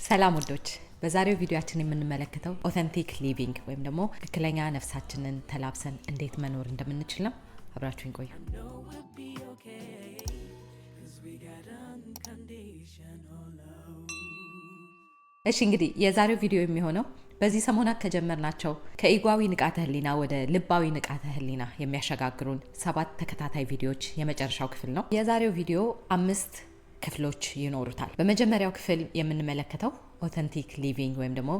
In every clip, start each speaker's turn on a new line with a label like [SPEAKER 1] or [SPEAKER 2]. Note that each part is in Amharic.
[SPEAKER 1] ሰላም ወዶች በዛሬው ቪዲዮአችን የምንመለከተው ኦተንቲክ ሊቪንግ ወይም ደግሞ ትክክለኛ ነፍሳችንን ተላብሰን እንዴት መኖር እንደምንችል ነው። አብራችሁን ቆዩ። እሺ እንግዲህ የዛሬው ቪዲዮ የሚሆነው በዚህ ሰሞናት ከጀመርናቸው ከኢጓዊ ንቃተ ህሊና ወደ ልባዊ ንቃተ ህሊና የሚያሸጋግሩን 7 ተከታታይ ቪዲዮዎች የመጨረሻው ክፍል ነው። የዛሬው ቪዲዮ 5 ክፍሎች ይኖሩታል። በመጀመሪያው ክፍል የምንመለከተው ኦተንቲክ ሊቪንግ ወይም ደግሞ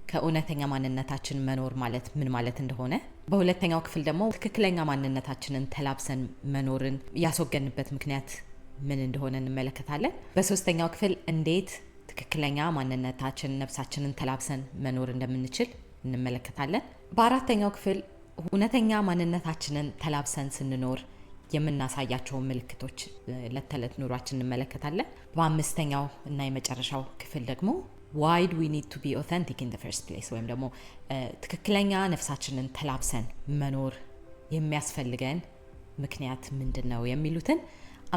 [SPEAKER 1] ከእውነተኛ ማንነታችን መኖር ማለት ምን ማለት እንደሆነ፣ በሁለተኛው ክፍል ደግሞ ትክክለኛ ማንነታችንን ተላብሰን መኖርን ያስወገንበት ምክንያት ምን እንደሆነ እንመለከታለን። በሶስተኛው ክፍል እንዴት ትክክለኛ ማንነታችን ነፍሳችንን ተላብሰን መኖር እንደምንችል እንመለከታለን። በአራተኛው ክፍል እውነተኛ ማንነታችንን ተላብሰን ስንኖር የምናሳያቸው ምልክቶች ለተለት ኑሯችን እንመለከታለን። በአምስተኛው እና የመጨረሻው ክፍል ደግሞ why do we need to be authentic in the first place ወይም ደግሞ ትክክለኛ ነፍሳችንን ተላብሰን መኖር የሚያስፈልገን ምክንያት ምንድነው የሚሉትን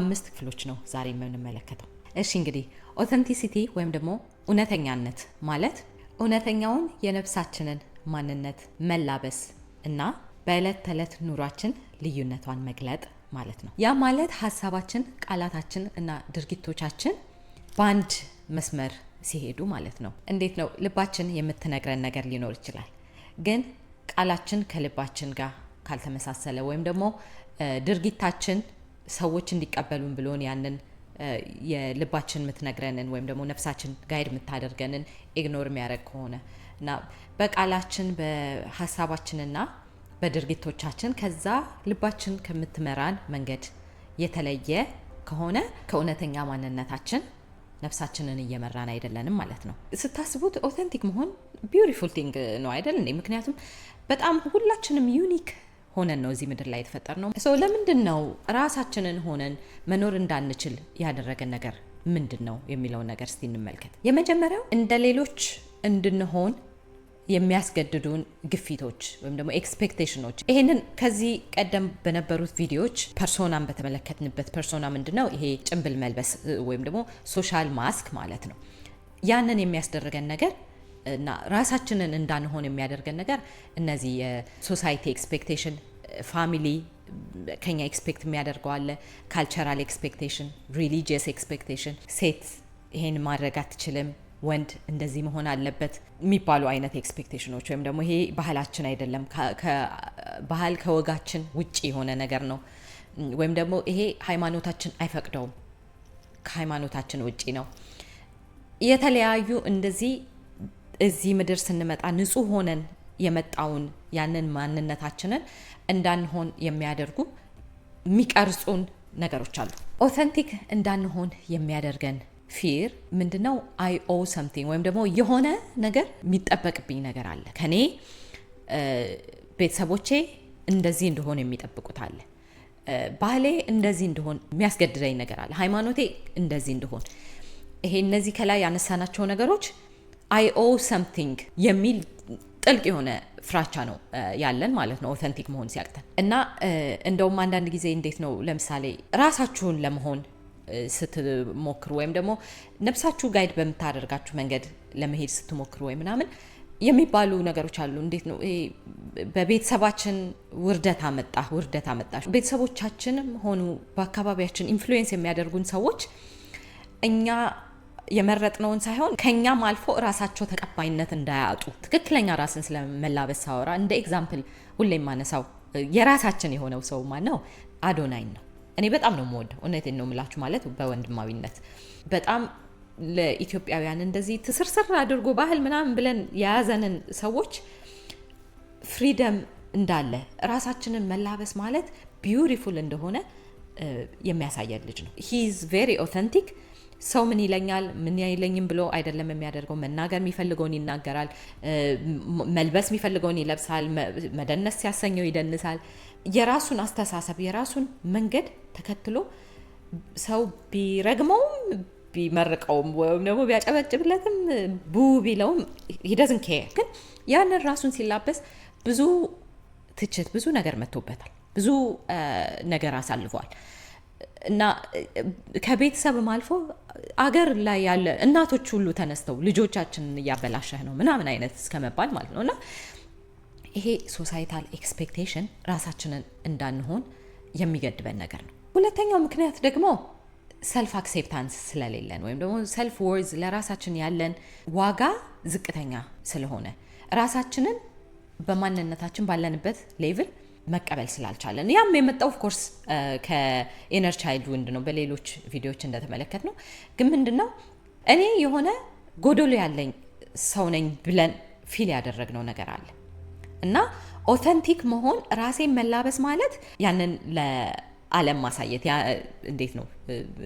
[SPEAKER 1] 5 ክፍሎች ነው ዛሬ የምንመለከተው። እሺ እንግዲህ ኦተንቲሲቲ ወይም ደግሞ እውነተኛነት ማለት እውነተኛውን የነፍሳችንን ማንነት መላበስ እና በዕለት ተዕለት ኑሯችን ልዩነቷን መግለጥ ማለት ነው። ያ ማለት ሀሳባችን፣ ቃላታችን እና ድርጊቶቻችን በአንድ መስመር ሲሄዱ ማለት ነው። እንዴት ነው? ልባችን የምትነግረን ነገር ሊኖር ይችላል፣ ግን ቃላችን ከልባችን ጋር ካልተመሳሰለ ወይም ደግሞ ድርጊታችን ሰዎች እንዲቀበሉን ብሎን ያንን የልባችን የምትነግረንን ወይም ደግሞ ነፍሳችን ጋይድ የምታደርገንን ኢግኖር የሚያደርግ ከሆነ እና በቃላችን በሀሳባችንና በድርጊቶቻችን ከዛ ልባችን ከምትመራን መንገድ የተለየ ከሆነ ከእውነተኛ ማንነታችን ነፍሳችንን እየመራን አይደለንም ማለት ነው። ስታስቡት ኦተንቲክ መሆን ቢዩቲፉል ቲንግ ነው አይደል እንዴ? ምክንያቱም በጣም ሁላችንም ዩኒክ ሆነን ነው እዚህ ምድር ላይ የተፈጠር ነው። ለምንድን ነው ራሳችንን ሆነን መኖር እንዳንችል ያደረገን ነገር ምንድን ነው የሚለውን ነገር እስቲ እንመልከት። የመጀመሪያው እንደ ሌሎች እንድንሆን የሚያስገድዱን ግፊቶች ወይም ደግሞ ኤክስፔክቴሽኖች። ይሄንን ከዚህ ቀደም በነበሩት ቪዲዮዎች ፐርሶናን በተመለከትንበት ፐርሶና ምንድነው? ይሄ ጭንብል መልበስ ወይም ደግሞ ሶሻል ማስክ ማለት ነው። ያንን የሚያስደርገን ነገር እና ራሳችንን እንዳንሆን የሚያደርገን ነገር እነዚህ የሶሳይቲ ኤክስፔክቴሽን፣ ፋሚሊ ከኛ ኤክስፔክት የሚያደርገው አለ፣ ካልቸራል ኤክስፔክቴሽን፣ ሪሊጂየስ ኤክስፔክቴሽን፣ ሴት ይሄን ማድረግ አትችልም፣ ወንድ እንደዚህ መሆን አለበት የሚባሉ አይነት ኤክስፔክቴሽኖች ወይም ደግሞ ይሄ ባህላችን አይደለም፣ ባህል ከወጋችን ውጪ የሆነ ነገር ነው፣ ወይም ደግሞ ይሄ ሃይማኖታችን አይፈቅደውም፣ ከሃይማኖታችን ውጪ ነው። የተለያዩ እንደዚህ እዚህ ምድር ስንመጣ ንጹህ ሆነን የመጣውን ያንን ማንነታችንን እንዳንሆን የሚያደርጉ የሚቀርጹን ነገሮች አሉ። ኦተንቲክ እንዳንሆን የሚያደርገን ፊር ምንድነው? አይ ኦ ሰምቲንግ ወይም ደግሞ የሆነ ነገር የሚጠበቅብኝ ነገር አለ ከኔ። ቤተሰቦቼ እንደዚህ እንደሆን የሚጠብቁት አለ፣ ባህሌ እንደዚህ እንደሆን የሚያስገድደኝ ነገር አለ፣ ሃይማኖቴ እንደዚህ እንደሆን። ይሄ እነዚህ ከላይ ያነሳናቸው ነገሮች አይ ኦ ሰምቲንግ የሚል ጥልቅ የሆነ ፍራቻ ነው ያለን ማለት ነው ኦተንቲክ መሆን ሲያቅተን። እና እንደውም አንዳንድ ጊዜ እንዴት ነው ለምሳሌ ራሳችሁን ለመሆን ስትሞክሩ ወይም ደግሞ ነፍሳችሁ ጋይድ በምታደርጋችሁ መንገድ ለመሄድ ስትሞክሩ ወይ ምናምን የሚባሉ ነገሮች አሉ። እንዴት ነው በቤተሰባችን ውርደት አመጣ ቤተሰቦቻችንም ሆኑ በአካባቢያችን ኢንፍሉዌንስ የሚያደርጉን ሰዎች እኛ የመረጥነውን ሳይሆን ከኛም አልፎ ራሳቸው ተቀባይነት እንዳያጡ። ትክክለኛ ራስን ስለመላበስ ሳወራ እንደ ኤግዛምፕል ሁሌ የማነሳው የራሳችን የሆነው ሰው ማን ነው? አዶናይ ነው። እኔ በጣም ነው የምወደው፣ እውነቴን ነው የምላችሁ። ማለት በወንድማዊነት በጣም ለኢትዮጵያውያን እንደዚህ ትስርስር አድርጎ ባህል ምናምን ብለን የያዘንን ሰዎች ፍሪደም እንዳለ ራሳችንን መላበስ ማለት ቢዩቲፉል እንደሆነ የሚያሳየን ልጅ ነው። ሂ ኢዝ ቬሪ ኦተንቲክ። ሰው ምን ይለኛል ምን አይለኝም ብሎ አይደለም የሚያደርገው። መናገር የሚፈልገውን ይናገራል፣ መልበስ የሚፈልገውን ይለብሳል፣ መደነስ ሲያሰኘው ይደንሳል። የራሱን አስተሳሰብ የራሱን መንገድ ተከትሎ ሰው ቢረግመውም ቢመርቀውም ወይም ደግሞ ቢያጨበጭብለትም ቡ ቢለውም he doesn't care። ግን ያንን ራሱን ሲላበስ ብዙ ትችት ብዙ ነገር መጥቶበታል፣ ብዙ ነገር አሳልፏል። እና ከቤተሰብም አልፎ አገር ላይ ያለ እናቶች ሁሉ ተነስተው ልጆቻችንን እያበላሸህ ነው ምናምን አይነት እስከመባል ማለት ነው። እና ይሄ ሶሳይታል ኤክስፔክቴሽን ራሳችንን እንዳንሆን የሚገድበን ነገር ነው። ሁለተኛው ምክንያት ደግሞ ሰልፍ አክሴፕታንስ ስለሌለን ወይም ደግሞ ሰልፍ ወርዝ ለራሳችን ያለን ዋጋ ዝቅተኛ ስለሆነ ራሳችንን በማንነታችን ባለንበት ሌቭል መቀበል ስላልቻለን ያም የመጣው ኦፍ ኮርስ ከኢነር ቻይልድ ውንድ ነው። በሌሎች ቪዲዮዎች እንደተመለከት ነው። ግን ምንድነው እኔ የሆነ ጎዶሎ ያለኝ ሰው ነኝ ብለን ፊል ያደረግነው ነገር አለ እና ኦተንቲክ መሆን ራሴን መላበስ ማለት ያንን ለዓለም ማሳየት እንዴት ነው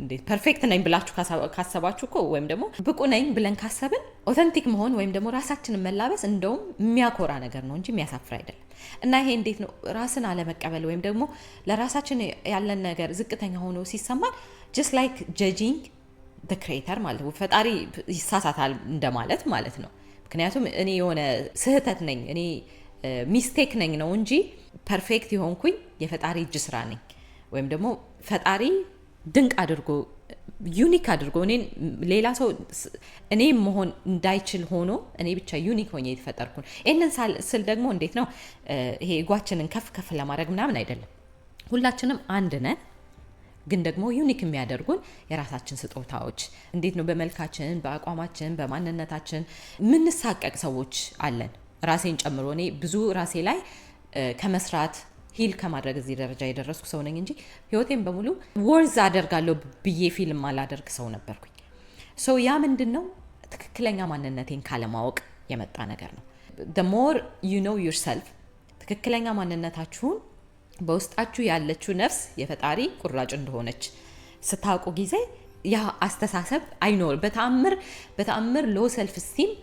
[SPEAKER 1] እንዴት ፐርፌክት ነኝ ብላችሁ ካሰባችሁ እኮ ወይም ደግሞ ብቁ ነኝ ብለን ካሰብን ኦተንቲክ መሆን ወይም ደግሞ ራሳችንን መላበስ እንደውም የሚያኮራ ነገር ነው እንጂ የሚያሳፍር አይደለም። እና ይሄ እንዴት ነው ራስን አለመቀበል ወይም ደግሞ ለራሳችን ያለን ነገር ዝቅተኛ ሆኖ ሲሰማን just like judging the creator ማለት ነው። ፈጣሪ ይሳሳታል እንደማለት ማለት ነው። ምክንያቱም እኔ የሆነ ስህተት ነኝ እኔ ሚስቴክ ነኝ ነው እንጂ ፐርፌክት የሆንኩኝ የፈጣሪ እጅ ስራ ነኝ ወይም ደግሞ ፈጣሪ ድንቅ አድርጎ ዩኒክ አድርጎ እኔን ሌላ ሰው እኔ መሆን እንዳይችል ሆኖ እኔ ብቻ ዩኒክ ሆኜ የተፈጠርኩኝ። ይሄንን ስል ደግሞ እንዴት ነው ይሄ ጓችንን ከፍ ለማድረግ ምናምን አይደለም። ሁላችንም አንድ ነን፣ ግን ደግሞ ዩኒክ የሚያደርጉን የራሳችን ስጦታዎች እንዴት ነው በመልካችን፣ በአቋማችን፣ በማንነታችን ምንሳቀቅ ሰዎች አለን። ራሴን ጨምሮ እኔ ብዙ ራሴ ላይ ከመስራት ሂል ከማድረግ እዚህ ደረጃ የደረስኩ ሰው ነኝ እንጂ ህይወቴን በሙሉ ወርዝ አደርጋለሁ ብዬ ፊልም አላደርግ ሰው ነበርኩኝ። ሶ ያ ምንድነው ትክክለኛ ማንነቴን ካለማወቅ የመጣ ነገር ነው። the more you know yourself ትክክለኛ ማንነታችሁን በውስጣችሁ ያለችው ነፍስ የፈጣሪ ቁራጭ እንደሆነች ስታውቁ ጊዜ ያ አስተሳሰብ አይኖር በተአምር ሎ ሰልፍ ስቲም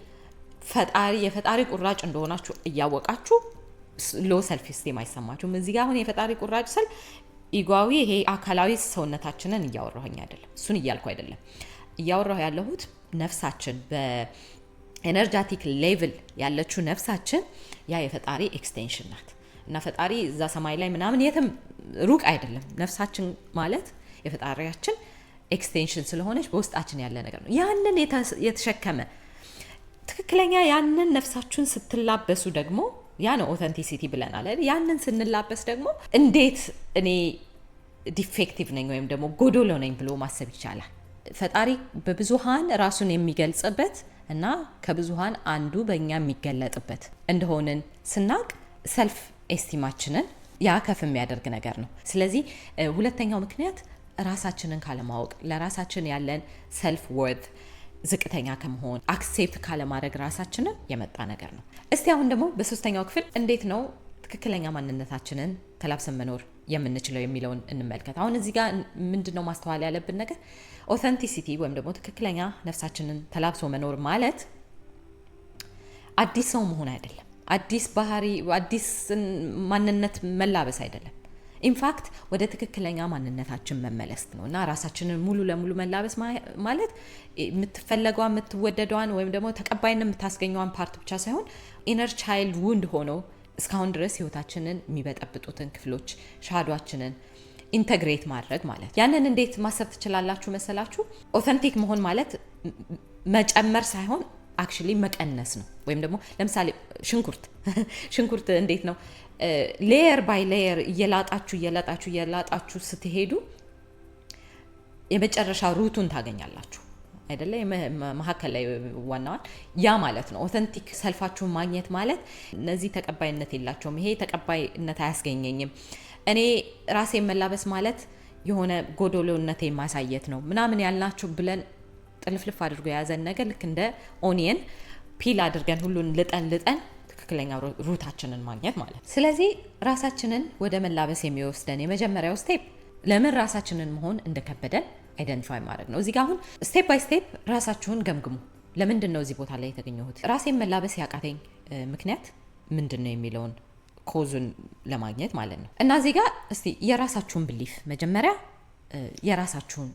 [SPEAKER 1] የፈጣሪ ቁራጭ እንደሆናችሁ እያወቃችሁ ሎ ሰልፍ ስቲም አይሰማችሁም። እዚህ ጋር አሁን የፈጣሪ ቁራጭ ስል ኢጓዊ ይሄ አካላዊ ሰውነታችንን እያወራሁኝ አይደለም፣ እሱን እያልኩ አይደለም። እያወራሁ ያለሁት ነፍሳችን በኤነርጂቲክ ሌቭል ያለችው ነፍሳችን ያ የፈጣሪ ኤክስቴንሽን ናት እና ፈጣሪ እዛ ሰማይ ላይ ምናምን የትም ሩቅ አይደለም። ነፍሳችን ማለት የፈጣሪያችን ኤክስቴንሽን ስለሆነች በውስጣችን ያለ ነገር ነው። ያንን የተሸከመ ትክክለኛ ያንን ነፍሳችሁን ስትላበሱ ደግሞ ያ ነው ኦተንቲሲቲ ብለናል። ያንን ስንላበስ ደግሞ እንዴት እኔ ዲፌክቲቭ ነኝ ወይም ደግሞ ጎዶሎ ነኝ ብሎ ማሰብ ይቻላል። ፈጣሪ በብዙሃን ራሱን የሚገልጽበት እና ከብዙሃን አንዱ በእኛ የሚገለጥበት እንደሆንን ስናቅ ሰልፍ ኤስቲማችንን ያ ከፍ የሚያደርግ ነገር ነው። ስለዚህ ሁለተኛው ምክንያት ራሳችንን ካለማወቅ ለራሳችን ያለን ሰልፍ ወርት ዝቅተኛ ከመሆን አክሴፕት ካለማድረግ ራሳችንን የመጣ ነገር ነው። እስቲ አሁን ደግሞ በሶስተኛው ክፍል እንዴት ነው ትክክለኛ ማንነታችንን ተላብሰን መኖር የምንችለው የሚለውን እንመልከት። አሁን እዚህ ጋር ምንድነው ማስተዋል ያለብን ነገር ኦተንቲሲቲ ወይም ደግሞ ትክክለኛ ነፍሳችንን ተላብሶ መኖር ማለት አዲስ ሰው መሆን አይደለም። አዲስ ባህሪ አዲስ ማንነት መላበስ አይደለም። ኢንፋክት ወደ ትክክለኛ ማንነታችን መመለስ ነው እና ራሳችንን ሙሉ ለሙሉ መላበስ ማለት የምትፈለገዋ የምትወደደዋን ወይም ደግሞ ተቀባይነት የምታስገኘዋን ፓርት ብቻ ሳይሆን ኢነር ቻይልድ ውንድ ሆኖ እስካሁን ድረስ ህይወታችንን የሚበጠብጡትን ክፍሎች ሻዷችንን ኢንተግሬት ማድረግ ማለት። ያንን እንዴት ማሰብ ትችላላችሁ መሰላችሁ? ኦተንቲክ መሆን ማለት መጨመር ሳይሆን አክቹሊ መቀነስ ነው። ወይም ደግሞ ለምሳሌ ሽንኩርት እንዴት ነው ሌየር ባይ ሌየር እየላጣችሁ ስትሄዱ የመጨረሻ ሩቱን ታገኛላችሁ አይደለ? መሀከል ላይ ዋናዋን ያ ማለት ነው። ኦተንቲክ ሰልፋችሁን ማግኘት ማለት እነዚህ ተቀባይነት የላቸውም፣ ይሄ ተቀባይነት አያስገኘኝም፣ እኔ ራሴ መላበስ ማለት የሆነ ጎዶሎነቴ ማሳየት ነው ምናምን ያልናችሁ ብለን ጥልፍልፍ አድርጎ የያዘን ነገር ልክ እንደ ኦኒየን ፒል አድርገን ሁሉን ልጠን ትክክለኛ ሩታችንን ማግኘት ማለት። ስለዚህ ራሳችንን ወደ መላበስ የሚወስደን የመጀመሪያው ስቴፕ ለምን ራሳችንን መሆን እንደከበደን አይደንቲፋይ ማድረግ ነው። እዚህ ጋር አሁን ስቴፕ ባይ ስቴፕ ራሳችሁን ገምግሙ። ለምንድን ነው እዚህ ቦታ ላይ የተገኘሁት? ራሴን መላበስ ያቃተኝ ምክንያት ምንድን ነው የሚለውን ኮዙን ለማግኘት ማለት ነው። እና እዚህ ጋር እስቲ የራሳችሁን ብሊፍ መጀመሪያ የራሳችሁን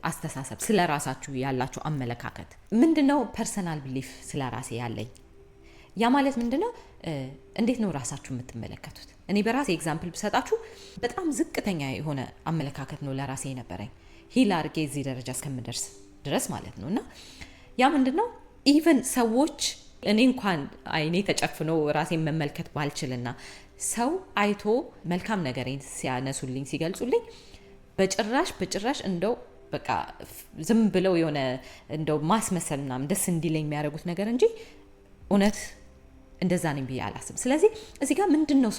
[SPEAKER 1] አስተሳሰብ ስለ ራሳችሁ ያላችሁ አመለካከት ምንድነው? ፐርሰናል ብሊፍ ስለ ራሴ ያለኝ ያ ማለት ምንድነው? እንዴት ነው ራሳችሁ የምትመለከቱት? እኔ በራሴ ኤግዛምፕል ብሰጣችሁ በጣም ዝቅተኛ የሆነ አመለካከት ነው ለራሴ የነበረኝ ሂል አድርጌ እዚህ ደረጃ እስከምደርስ ድረስ ማለት ነው። እና ያ ምንድነው ኢቨን ሰዎች እኔ እንኳን አይኔ ተጨፍኖ ራሴን መመልከት ባልችልና ሰው አይቶ መልካም ነገሬን ሲያነሱልኝ ሲገልጹልኝ በጭራሽ እንደው በቃ ዝም ብለው የሆነ እንደው ማስመሰል ምናምን ደስ እንዲለኝ የሚያደርጉት ነገር እንጂ እውነት እንደዛ ነኝ ብዬ አላስብም። ስለዚህ እዚህ ጋር ምንድነው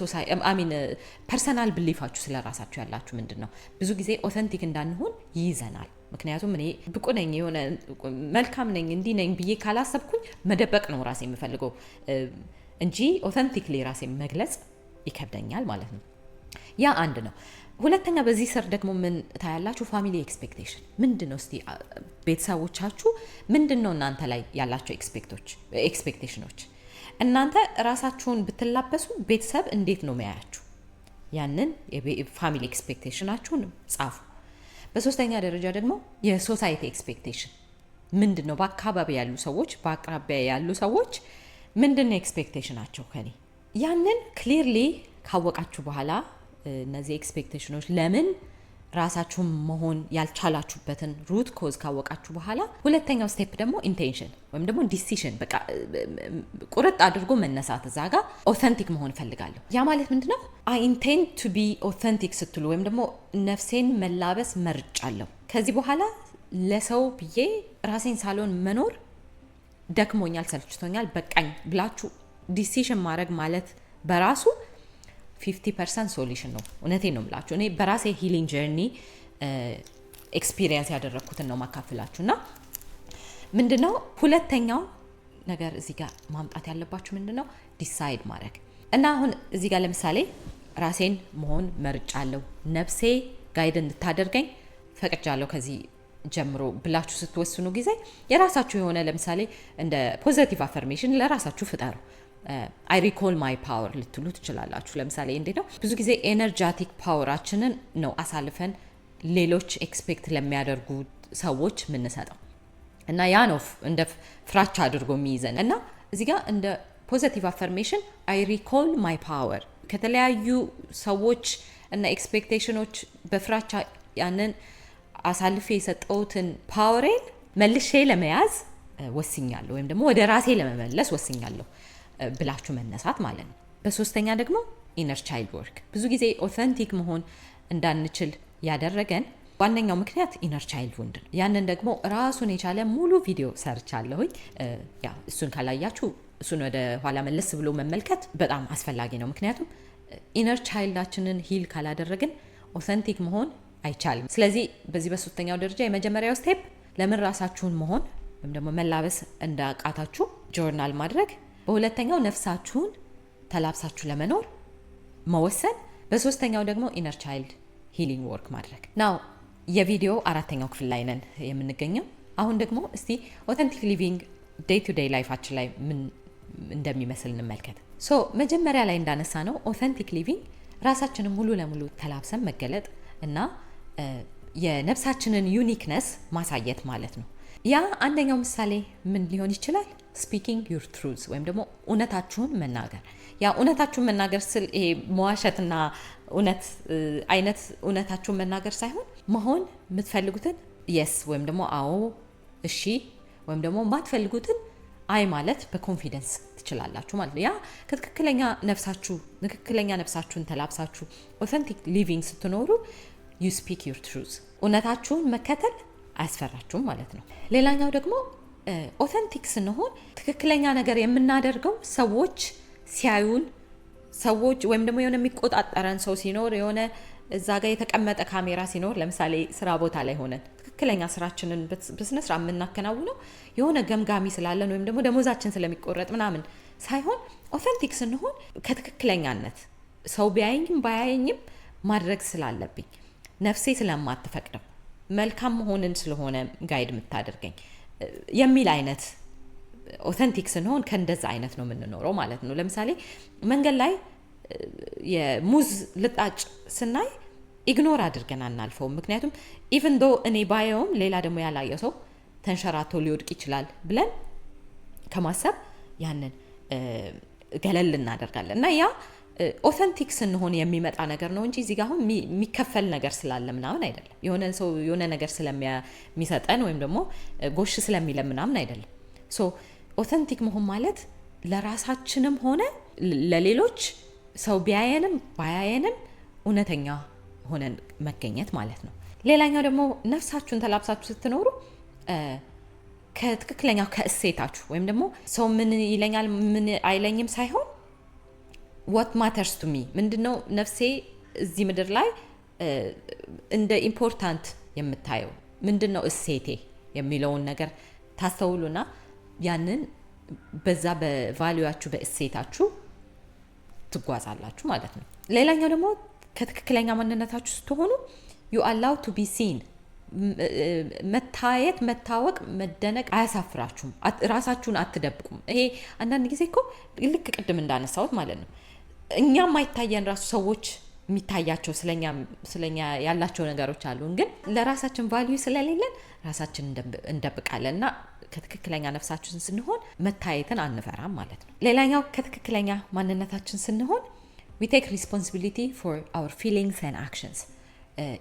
[SPEAKER 1] ፐርሰናል ብሊፋችሁ ስለ ራሳችሁ ያላችሁ ምንድነው? ብዙ ጊዜ ኦተንቲክ እንዳንሆን ይይዘናል። ምክንያቱም እኔ ብቁ ነኝ የሆነ መልካም ነኝ እንዲህ ነኝ ብዬ ካላሰብኩኝ መደበቅ ነው ራሴ የምፈልገው እንጂ ኦተንቲክሊ ራሴ መግለጽ ይከብደኛል ማለት ነው። ያ አንድ ነው። ሁለተኛ በዚህ ስር ደግሞ ምን ታያላችሁ? ፋሚሊ ኤክስፔክቴሽን ምንድነው? እስቲ ቤተሰቦቻችሁ ምንድነው እናንተ ላይ ያላቸው ኤክስፔክቴሽኖች? እናንተ ራሳችሁን ብትላበሱ ቤተሰብ እንዴት ነው የሚያያችሁ? ያንን የፋሚሊ ኤክስፔክቴሽናችሁን ጻፉ። በሶስተኛ ደረጃ ደግሞ የሶሳይቲ ኤክስፔክቴሽን ምንድነው? በአካባቢ ያሉ ሰዎች፣ በአቅራቢያ ያሉ ሰዎች ምንድነው ኤክስፔክቴሽናቸው ከኔ? ያንን ክሊርሊ ካወቃችሁ በኋላ እነዚህ ኤክስፔክቴሽኖች ለምን ራሳችሁን መሆን ያልቻላችሁበትን ሩት ኮዝ ካወቃችሁ በኋላ ሁለተኛው ስቴፕ ደግሞ ኢንቴንሽን ወይም ደግሞ ዲሲሽን፣ በቃ ቁርጥ አድርጎ መነሳት። እዛ ጋር ኦተንቲክ መሆን እፈልጋለሁ። ያ ማለት ምንድነው? አይ ኢንቴንድ ቱ ቢ ኦተንቲክ ስትሉ ወይም ደግሞ ነፍሴን መላበስ መርጫለሁ። ከዚህ በኋላ ለሰው ብዬ ራሴን ሳልሆን መኖር ደክሞኛል፣ ሰልችቶኛል፣ በቃኝ ብላችሁ ዲሲሽን ማድረግ ማለት በራሱ 50% ሶሉሽን ነው። እውነቴን ነው የምላችሁ። እኔ በራሴ ሂሊንግ ጀርኒ ኤክስፒሪየንስ ያደረግኩትን ነው ማካፍላችሁ። እና ምንድነው ሁለተኛው ነገር እዚህ ጋር ማምጣት ያለባችሁ ምንድነው? ዲሳይድ ማድረግ እና አሁን እዚህ ጋር ለምሳሌ ራሴን መሆን መርጫለሁ፣ ነፍሴ ጋይድ እንድታደርገኝ ፈቅጃለሁ ከዚህ ጀምሮ ብላችሁ ስትወስኑ ጊዜ የራሳችሁ የሆነ ለምሳሌ እንደ ፖዚቲቭ አፈርሜሽን ለራሳችሁ ፍጠሩ። አይ ሪኮል ማይ ፓወር ልትሉ ትችላላችሁ። ለምሳሌ እንዴት ነው ብዙ ጊዜ ኤነርጂቲክ ፓወራችንን ነው አሳልፈን ሌሎች ኤክስፔክት ለሚያደርጉ ሰዎች የምንሰጠው እና ያ ነው እንደ ፍራቻ አድርጎ የሚይዘን እና እዚህ ጋር እንደ ፖዚቲቭ አፈርሜሽን አይ ሪኮል ማይ ፓወር ከተለያዩ ሰዎች እና ኤክስፔክቴሽኖች በፍራቻ ያንን አሳልፌ የሰጠውትን ፓወሬን መልሼ ለመያዝ ወስኛለሁ ወይም ደግሞ ወደ ራሴ ለመመለስ ወስኛለሁ ብላችሁ መነሳት ማለት ነው። በሶስተኛ ደግሞ ኢነር ቻይልድ ወርክ። ብዙ ጊዜ ኦተንቲክ መሆን እንዳንችል ያደረገን ዋነኛው ምክንያት ኢነር ቻይልድ ወንድ ነው። ያንን ደግሞ ራሱን የቻለ ሙሉ ቪዲዮ ሰርቻለሁኝ። እሱን ካላያችሁ እሱን ወደ ኋላ መለስ ብሎ መመልከት በጣም አስፈላጊ ነው። ምክንያቱም ኢነር ቻይልዳችንን ሂል ካላደረግን ኦተንቲክ መሆን አይቻልም። ስለዚህ በዚህ በሶስተኛው ደረጃ የመጀመሪያው ስቴፕ ለምን ራሳችሁን መሆን ወይም ደግሞ መላበስ እንዳቃታችሁ ጆርናል ማድረግ፣ በሁለተኛው ነፍሳችሁን ተላብሳችሁ ለመኖር መወሰን፣ በሶስተኛው ደግሞ ኢነር ቻይልድ ሂሊንግ ወርክ ማድረግ ናው። የቪዲዮ አራተኛው ክፍል ላይ ነን የምንገኘው። አሁን ደግሞ እስቲ ኦተንቲክ ሊቪንግ ዴይ ቱ ዴይ ላይፋችን ላይ ምን እንደሚመስል እንመልከት። መጀመሪያ ላይ እንዳነሳ ነው ኦተንቲክ ሊቪንግ ራሳችንን ሙሉ ለሙሉ ተላብሰን መገለጥ እና የነፍሳችንን ዩኒክነስ ማሳየት ማለት ነው። ያ አንደኛው ምሳሌ ምን ሊሆን ይችላል? ስፒኪንግ ዩር ትሩዝ ወይም ደግሞ እውነታችሁን መናገር። ያ እውነታችሁን መናገር ስል ይሄ መዋሸትና እውነት አይነት እውነታችሁን መናገር ሳይሆን መሆን የምትፈልጉትን የስ ወይም ደግሞ አዎ፣ እሺ ወይም ደግሞ ማትፈልጉትን አይ ማለት በኮንፊደንስ ትችላላችሁ ማለት ነው። ያ ከትክክለኛ ነፍሳችሁን ተላብሳችሁ ኦተንቲክ ሊቪንግ ስትኖሩ ዩ ስፒክ ዩር ትሩዝ፣ እውነታችሁን መከተል አያስፈራችሁም ማለት ነው። ሌላኛው ደግሞ ኦተንቲክ ስንሆን ትክክለኛ ነገር የምናደርገው ሰዎች ሲያዩን፣ ሰዎች ወይም ደግሞ የሆነ የሚቆጣጠረን ሰው ሲኖር፣ የሆነ እዛ ጋር የተቀመጠ ካሜራ ሲኖር፣ ለምሳሌ ስራ ቦታ ላይ ሆነን ትክክለኛ ስራችንን በስነ ስርዓት የምናከናውነው የሆነ ገምጋሚ ስላለን ወይም ደግሞ ደሞዛችን ስለሚቆረጥ ምናምን ሳይሆን ኦተንቲክ ስንሆን ከትክክለኛነት ሰው ቢያየኝም ባያየኝም ማድረግ ስላለብኝ ነፍሴ ስለማትፈቅደው መልካም መሆንን ስለሆነ ጋይድ የምታደርገኝ የሚል አይነት ኦተንቲክ ስንሆን ከእንደዛ አይነት ነው የምንኖረው ማለት ነው። ለምሳሌ መንገድ ላይ የሙዝ ልጣጭ ስናይ ኢግኖር አድርገን አናልፈውም። ምክንያቱም ኢቭን ዶ እኔ ባየውም ሌላ ደግሞ ያላየው ሰው ተንሸራቶ ሊወድቅ ይችላል ብለን ከማሰብ ያንን ገለል እናደርጋለን እና ያ ኦተንቲክ ስንሆን የሚመጣ ነገር ነው እንጂ እዚህ ጋር አሁን የሚከፈል ነገር ስላለ ምናምን አይደለም። የሆነ ሰው የሆነ ነገር ስለሚሰጠን ወይም ደግሞ ጎሽ ስለሚለን ምናምን አይደለም። ሶ ኦተንቲክ መሆን ማለት ለራሳችንም ሆነ ለሌሎች ሰው ቢያየንም ባያየንም እውነተኛ ሆነን መገኘት ማለት ነው። ሌላኛው ደግሞ ነፍሳችሁን ተላብሳችሁ ስትኖሩ ከትክክለኛው ከእሴታችሁ ወይም ደግሞ ሰው ምን ይለኛል ምን አይለኝም ሳይሆን what matters to me ምንድነው ነፍሴ እዚህ ምድር ላይ እንደ ኢምፖርታንት የምታየው ምንድነው እሴቴ የሚለውን ነገር ታስተውሉና ያንን በዛ በቫልዩአችሁ በእሴታችሁ ትጓዛላችሁ ማለት ነው። ሌላኛው ደግሞ ከትክክለኛ ማንነታችሁ ስትሆኑ you allow to be seen መታየት መታወቅ መደነቅ አያሳፍራችሁም። ራሳችሁን አትደብቁም። ይሄ አንዳንድ ጊዜ እኮ ልክ ቅድም እንዳነሳሁት ማለት ነው እኛ ማይታየን ራሱ ሰዎች የሚታያቸው ስለኛ ያላቸው ነገሮች አሉ። ግን ለራሳችን ቫልዩ ስለሌለን ራሳችን እንደብቃለን እና ከትክክለኛ ነፍሳችን ስንሆን መታየትን አንፈራም ማለት ነው። ሌላኛው ከትክክለኛ ማንነታችን ስንሆን we take responsibility for our feelings and actions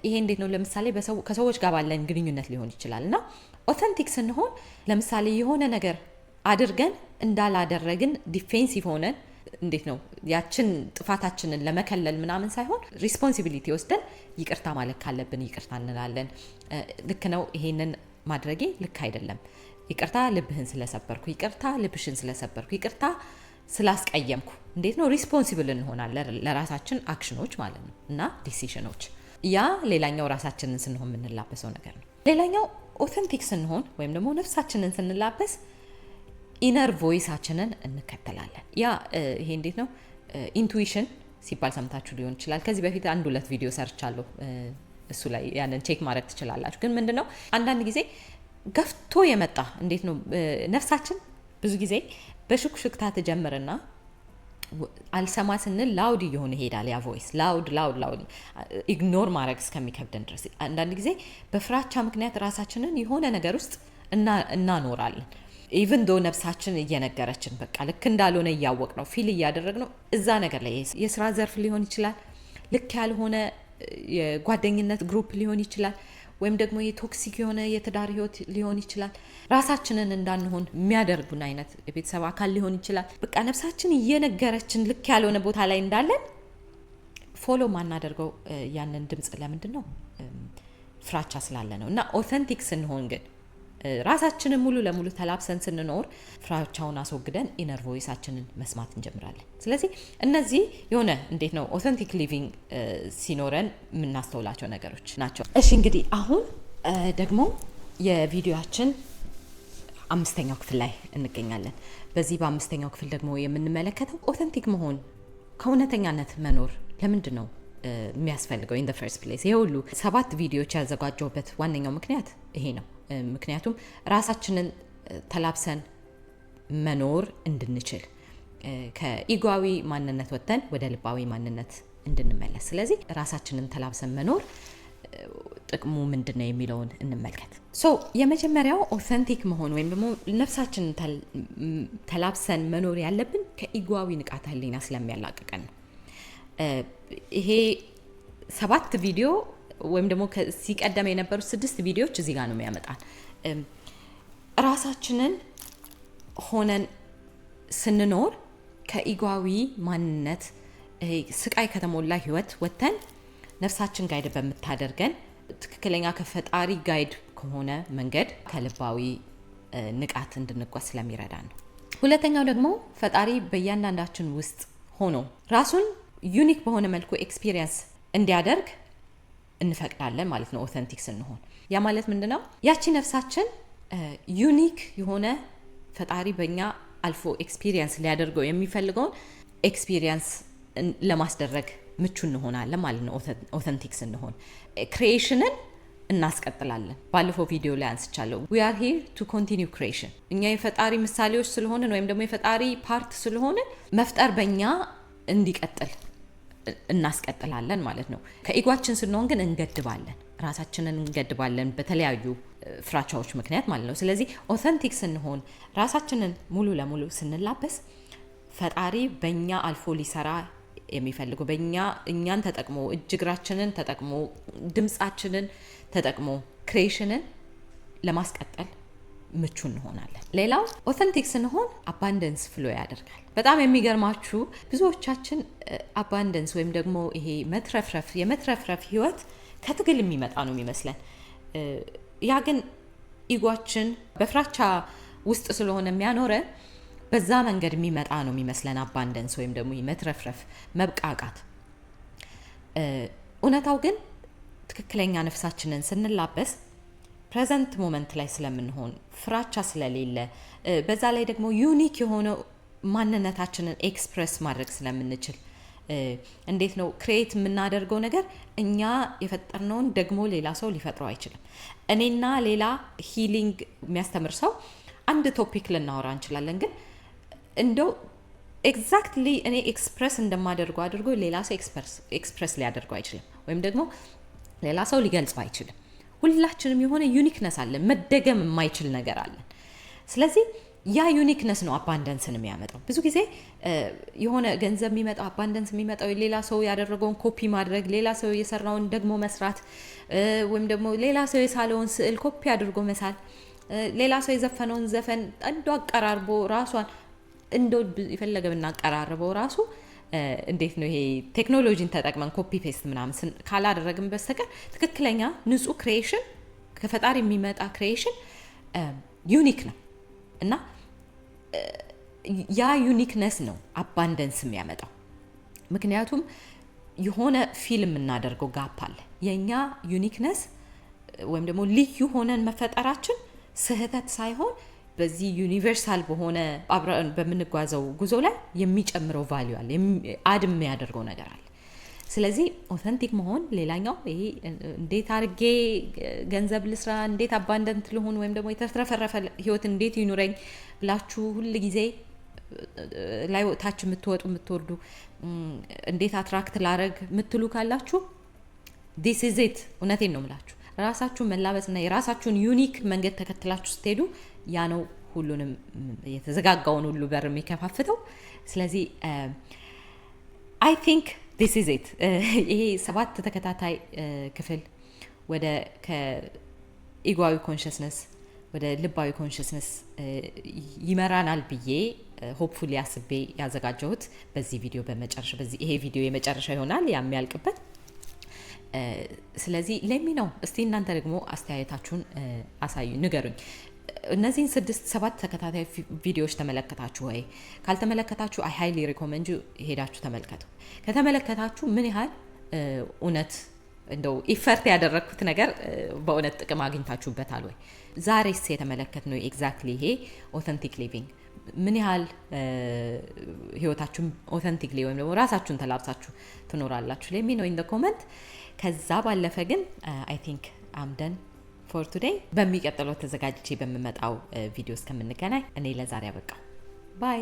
[SPEAKER 1] ይሄ እንዴት ነው? ለምሳሌ ከሰዎች ጋር ባለን ግንኙነት ሊሆን ይችላል እና ኦተንቲክ ስንሆን ለምሳሌ የሆነ ነገር አድርገን እንዳላደረግን ዲፌንሲቭ ሆነን እንዴት ነው ያችን ጥፋታችንን ለመከለል ምናምን ሳይሆን ሪስፖንሲቢሊቲ ወስደን ይቅርታ ማለት ካለብን ይቅርታ እንላለን። ልክ ነው ይሄንን ማድረጌ ልክ አይደለም፣ ይቅርታ ልብህን ስለሰበርኩ፣ ይቅርታ ልብሽን ስለሰበርኩ፣ ይቅርታ ስላስቀየምኩ። እንዴት ነው ሪስፖንሲብል እንሆናለን ለራሳችን አክሽኖች ማለት ነው እና ዲሲሽኖች። ያ ሌላኛው ራሳችንን ስንሆን የምንላበሰው ነገር ነው። ሌላኛው ኦተንቲክ ስንሆን ወይም ደግሞ ነፍሳችንን ስንላበስ ኢነር ቮይሳችንን እንከተላለን። ያ ይሄ እንዴት ነው ኢንቱዊሽን ሲባል ሰምታችሁ ሊሆን ይችላል። ከዚህ በፊት 1-2 ቪዲዮ ሰርቻለሁ እሱ ላይ ያንን ቼክ ማድረግ ትችላላችሁ። ግን ምንድነው አንዳንድ ጊዜ ገፍቶ የመጣ እንዴት ነው ነፍሳችን ብዙ ጊዜ በሹክሹክታ ተጀምርና አልሰማ ስንል ላውድ እየሆነ ይሄዳል። ያ ቮይስ ላውድ ኢግኖር ማድረግ እስከሚከብደን ድረስ አንዳንድ ጊዜ በፍራቻ ምክንያት ራሳችንን የሆነ ነገር ውስጥ እናኖራለን። ኢቭን ዶ ነፍሳችን እየነገረችን በቃ ልክ እንዳልሆነ እያወቅ ነው ፊል እያደረግ ነው እዛ ነገር ላይ የስራ ዘርፍ ሊሆን ይችላል፣ ልክ ያልሆነ የጓደኝነት ግሩፕ ሊሆን ይችላል፣ ወይም ደግሞ የቶክሲክ የሆነ የትዳር ህይወት ሊሆን ይችላል። ራሳችንን እንዳንሆን የሚያደርጉን አይነት የቤተሰብ አካል ሊሆን ይችላል። በቃ ነፍሳችን እየነገረችን ልክ ያልሆነ ቦታ ላይ እንዳለን ፎሎ ማናደርገው ያንን ድምጽ ለምንድን ነው? ፍራቻ ስላለ ነው። እና ኦተንቲክ ስንሆን ግን ራሳችንን ሙሉ ለሙሉ ተላብሰን ስንኖር ፍራቻውን አስወግደን ኢነር ቮይሳችንን መስማት እንጀምራለን። ስለዚህ እነዚህ የሆነ እንዴት ነው ኦተንቲክ ሊቪንግ ሲኖረን የምናስተውላቸው ነገሮች ናቸው። እሺ እንግዲህ አሁን ደግሞ የቪዲዮአችን 5ኛው ክፍል ላይ እንገኛለን። በዚህ በ5ኛው ክፍል ደግሞ የምንመለከተው ኦተንቲክ መሆን ከእውነተኛነት መኖር ለምንድን ነው የሚያስፈልገው in the first place። ይሄ ሁሉ 7 ቪዲዮዎች ያዘጋጀሁበት ዋነኛው ምክንያት ይሄ ነው። ምክንያቱም ራሳችንን ተላብሰን መኖር እንድንችል ከኢጓዊ ማንነት ወጥተን ወደ ልባዊ ማንነት እንድንመለስ። ስለዚህ ራሳችንን ተላብሰን መኖር ጥቅሙ ምንድነው የሚለውን እንመልከት። የመጀመሪያው ኦተንቲክ መሆን ወይም ደግሞ ነፍሳችንን ተላብሰን መኖር ያለብን ከኢጓዊ ንቃተ ህሊና ስለሚያላቅቀን ነው። ይሄ 7 ቪዲዮ ወይም ደግሞ ሲቀደም የነበሩት 6 ቪዲዮዎች እዚህ ጋር ነው የሚያመጣን። ራሳችንን ሆነን ስንኖር ከኢጓዊ ማንነት ስቃይ ከተሞላ ህይወት ወጥተን ነፍሳችን ጋይድ በምታደርገን ትክክለኛ ከፈጣሪ ጋይድ ከሆነ መንገድ ከልባዊ ንቃት እንድንጓዝ ስለሚረዳን ነው። ሁለተኛው ደግሞ ፈጣሪ በእያንዳንዳችን ውስጥ ሆኖ ራሱን ዩኒክ በሆነ መልኩ ኤክስፒሪየንስ እንዲያደርግ እንፈቅዳለን ማለት ነው። ኦተንቲክ ስንሆን ያ ማለት ምንድነው? ያቺ ነፍሳችን ዩኒክ የሆነ ፈጣሪ በእኛ አልፎ ኤክስፒሪየንስ ሊያደርገው የሚፈልገውን ኤክስፒሪየንስ ለማስደረግ ምቹ እንሆናለን ማለት ነው። ኦተንቲክ ስንሆን ክሪኤሽንን እናስቀጥላለን። ባለፈው ቪዲዮ ላይ አንስቻለሁ። we are here to continue creation። እኛ የፈጣሪ ምሳሌዎች ስለሆንን ወይም ደግሞ የፈጣሪ ፓርት ስለሆንን መፍጠር በእኛ እንዲቀጥል እናስቀጥላለን ማለት ነው። ከኢጓችን ስንሆን ግን እንገድባለን፣ ራሳችንን እንገድባለን በተለያዩ ፍራቻዎች ምክንያት ማለት ነው። ስለዚህ ኦተንቲክ ስንሆን ራሳችንን ሙሉ ለሙሉ ስንላበስ ፈጣሪ በእኛ አልፎ ሊሰራ የሚፈልገው እኛን ተጠቅሞ እጅግራችንን ተጠቅሞ ድምጻችንን ተጠቅሞ ክሬሽንን ለማስቀጠል ምቹ እንሆናለን። ሌላው ኦተንቲክ ስንሆን አባንደንስ ፍሎ ያደርጋል። በጣም የሚገርማችሁ ብዙዎቻችን አባንደንስ ወይም ደግሞ ይሄ የመትረፍረፍ ህይወት ከትግል የሚመጣ ነው የሚመስለን። ያ ግን ኢጓችን በፍራቻ ውስጥ ስለሆነ የሚያኖረን በዛ መንገድ የሚመጣ ነው የሚመስለን አባንደንስ ወይም ደግሞ መትረፍረፍ፣ መብቃቃት። እውነታው ግን ትክክለኛ ነፍሳችንን ስንላበስ ፕሬዘንት ሞመንት ላይ ስለምንሆን ፍራቻ ስለሌለ በዛ ላይ ደግሞ ዩኒክ የሆነው ማንነታችንን ኤክስፕረስ ማድረግ ስለምንችል እንዴት ነው ክሬት የምናደርገው ነገር እኛ የፈጠርነውን ደግሞ ሌላ ሰው ሊፈጥረው አይችልም። እኔና ሌላ ሂሊንግ የሚያስተምር ሰው አንድ ቶፒክ ልናወራ እንችላለን፣ ግን እንደው ኤግዛክትሊ እኔ ኤክስፕረስ እንደማደርገው አድርጎ ሌላ ሰው ኤክስፕረስ ሊያደርገው አይችልም፣ ወይም ደግሞ ሌላ ሰው ሊገልጸው አይችልም። ሁላችንም የሆነ ዩኒክነስ አለን፣ መደገም የማይችል ነገር አለን። ስለዚህ ያ ዩኒክነስ ነው አባንደንስን የሚያመጣው። ብዙ ጊዜ የሆነ ገንዘብ የሚመጣው አባንደንስ የሚመጣው ሌላ ሰው ያደረገውን ኮፒ ማድረግ፣ ሌላ ሰው የሰራውን ደግሞ መስራት፣ ወይም ደግሞ ሌላ ሰው የሳለውን ስዕል ኮፒ አድርጎ መሳል፣ ሌላ ሰው የዘፈነውን ዘፈን እንዶ አቀራርቦ ራሷን እንዶ የፈለገ ብናቀራርበው ራሱ እንዴት ነው ይሄ ቴክኖሎጂን ተጠቅመን ኮፒ ፔስት ምናምን ካላደረግን በስተቀር ትክክለኛ ንጹህ ክሪኤሽን ከፈጣሪ የሚመጣ ክሪኤሽን ዩኒክ ነው እና ያ ዩኒክነስ ነው አባንደንስ የሚያመጣው። ምክንያቱም የሆነ ፊልም የምናደርገው ጋፕ አለ። የኛ ዩኒክነስ ወይም ደግሞ ልዩ ሆነን መፈጠራችን ስህተት ሳይሆን በዚህ ዩኒቨርሳል በሆነ አብረን በምንጓዘው ጉዞ ላይ የሚጨምረው ቫልዩ አለ፣ አድ የሚያደርገው ነገር አለ። ስለዚህ ኦተንቲክ መሆን ሌላኛው ይሄ እንዴት አድርጌ ገንዘብ ልስራ፣ እንዴት አባንደንት ልሁን፣ ወይም ደግሞ የተትረፈረፈ ህይወት እንዴት ይኑረኝ ብላችሁ ሁል ጊዜ ላይ ታች የምትወርዱ እንዴት አትራክት ላረግ የምትሉ ካላችሁ ዲስ ኢዝ ኢት። እውነቴን ነው የምላችሁ። ራሳችሁን መላበስና የራሳችሁን ዩኒክ መንገድ ተከትላችሁ ስትሄዱ ያ ነው ሁሉንም የተዘጋጋውን ሁሉ በር የሚከፋፍተው። ስለዚህ አይ ቲንክ ዲስ ኢዝ ኢት። ይሄ 7 ተከታታይ ክፍል ወደ ከኢጓዊ ኮንሽስነስ ወደ ልባዊ ኮንሽስነስ ይመራናል ብዬ ሆፕፉሊ አስቤ ያዘጋጀሁት በዚህ ቪዲዮ ይሄ ቪዲዮ የመጨረሻ ይሆናል የሚያልቅበት። ስለዚህ ለሚ ነው። እስቲ እናንተ ደግሞ አስተያየታችሁን አሳዩ፣ ንገሩኝ። እነዚህን 6-7 ተከታታይ ቪዲዮዎች ተመለከታችሁ ወይ? ካልተመለከታችሁ አይ ሃይሊ ሪኮመንድ ሄዳችሁ ተመልከቱ። ከተመለከታችሁ ምን ያህል እውነት እንደው ኢፈርት ያደረኩት ነገር በእውነት ጥቅም አግኝታችሁበታል ወይ? ዛሬስ የተመለከትነው ኤግዛክትሊ ይሄ ኦተንቲክ ሊቪንግ ምን ያህል ህይወታችሁን ኦተንቲክሊ ወይም ደግሞ ራሳችሁን ተላብሳችሁ ትኖራላችሁ? ሌሚ ነው ኢን ዘ ኮሜንት። ከዛ ባለፈ ግን አይ ቲንክ አም ደን ፎር ቱዴይ። በሚቀጥለው ተዘጋጅቼ በምመጣው ቪዲዮ እስከምንገናኝ እኔ ለዛሬ አበቃ። ባይ